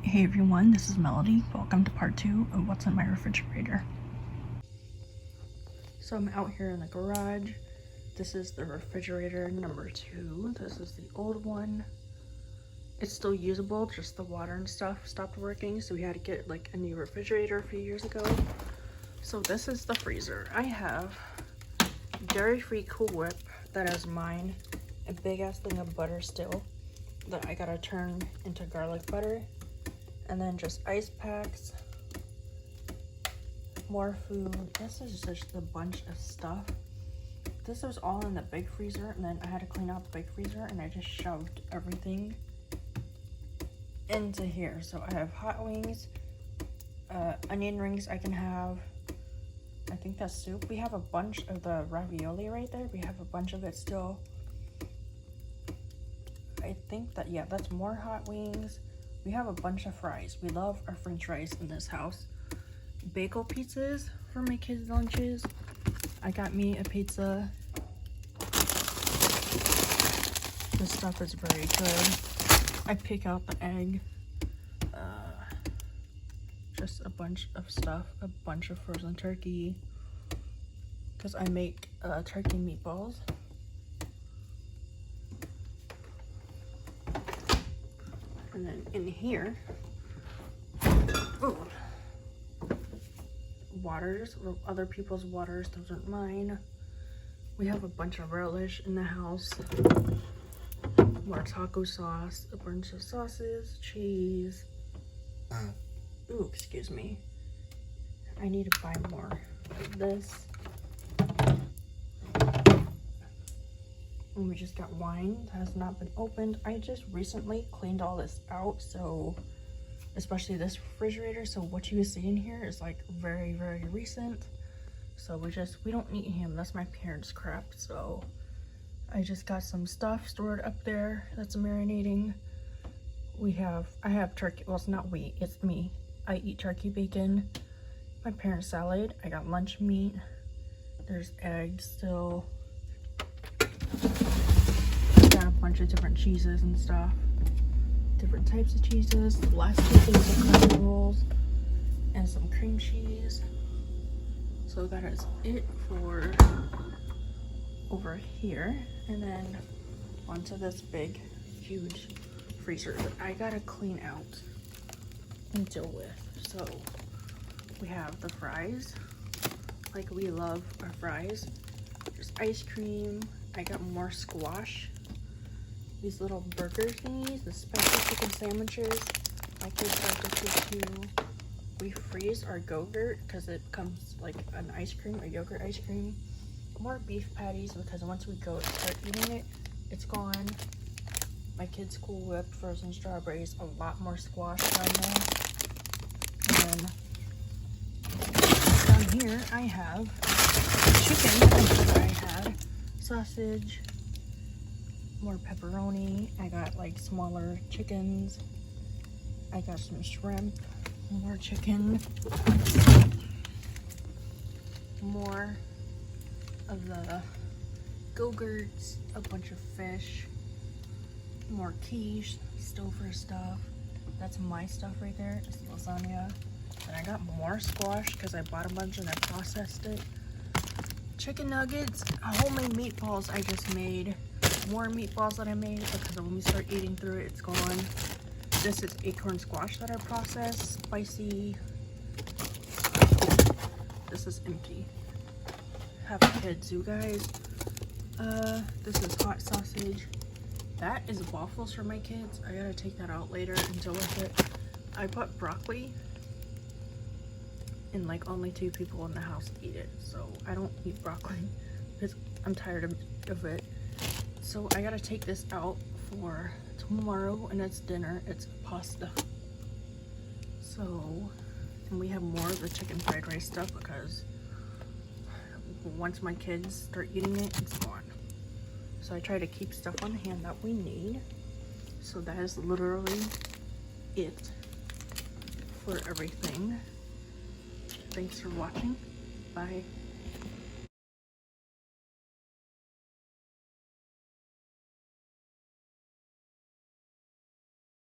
Hey everyone, this is Melody. Welcome to part 2 of what's in my refrigerator. So I'm out here in the garage. This is the refrigerator number 2. This is the old one. It's still usable, just the water and stuff stopped working, so we had to get like a new refrigerator a few years ago. So this is the freezer. I have dairy-free Cool Whip that is mine, a big ass thing of butter still that I gotta turn into garlic butter. And then just ice packs, more food. This is just a bunch of stuff. This was all in the big freezer, and then I had to clean out the big freezer, and I just shoved everything into here. So I have hot wings, onion rings I can have. I think that's soup. We have a bunch of the ravioli right there. We have a bunch of it still. I think that, yeah, that's more hot wings. We have a bunch of fries. We love our french fries in this house. Bagel pizzas for my kids' lunches. I got me a pizza. This stuff is very good. I pick out the egg. Just a bunch of stuff. A bunch of frozen turkey. Because I make turkey meatballs. And then in here, ooh, waters, other people's waters, those aren't mine. We have a bunch of relish in the house. More taco sauce, a bunch of sauces, cheese. Ooh, excuse me. I need to buy more of this. And we just got wine that has not been opened. I just recently cleaned all this out, so especially this refrigerator, so what you see in here is like very, very recent. So we don't need him. That's my parents' crap. So I just got some stuff stored up there that's marinating. I have turkey. Well, it's not we, it's me. I eat turkey bacon. My parents' salad. I got lunch meat. There's eggs still. Got a bunch of different cheeses and stuff. Different types of cheeses. The last 2 things are cotton rolls and some cream cheese. So that is it for over here. And then onto this big, huge freezer that I gotta clean out and deal with. So we have the fries. Like, we love our fries. There's ice cream. I got more squash. These little burger thingies, the spicy chicken sandwiches. My kids like this too. We freeze our Go-Gurt because it comes like an ice cream, a yogurt ice cream. More beef patties because once we go start eating it, it's gone. My kids' Cool Whip, frozen strawberries, a lot more squash down there. And then down here I have chicken that I had. Sausage, more pepperoni. I got like smaller chickens. I got some shrimp, more chicken, more of the Go-Gurts, a bunch of fish, more quiche, Stouffer stuff. That's my stuff right there. It's lasagna. And I got more squash because I bought a bunch and I processed it. Chicken nuggets, homemade meatballs I just made. More meatballs that I made because when we start eating through it, it's gone. This is acorn squash that I processed. Spicy. This is empty. Have kids, you guys. This is hot sausage. That is waffles for my kids. I gotta take that out later and deal with it. I bought broccoli. And like only 2 people in the house eat it, so I don't eat broccoli because I'm tired of it. So I gotta take this out for tomorrow, and it's dinner. It's pasta. So, and we have more of the chicken fried rice stuff because once my kids start eating it, it's gone. So I try to keep stuff on hand that we need. So that is literally it for everything. Thanks for watching. Bye.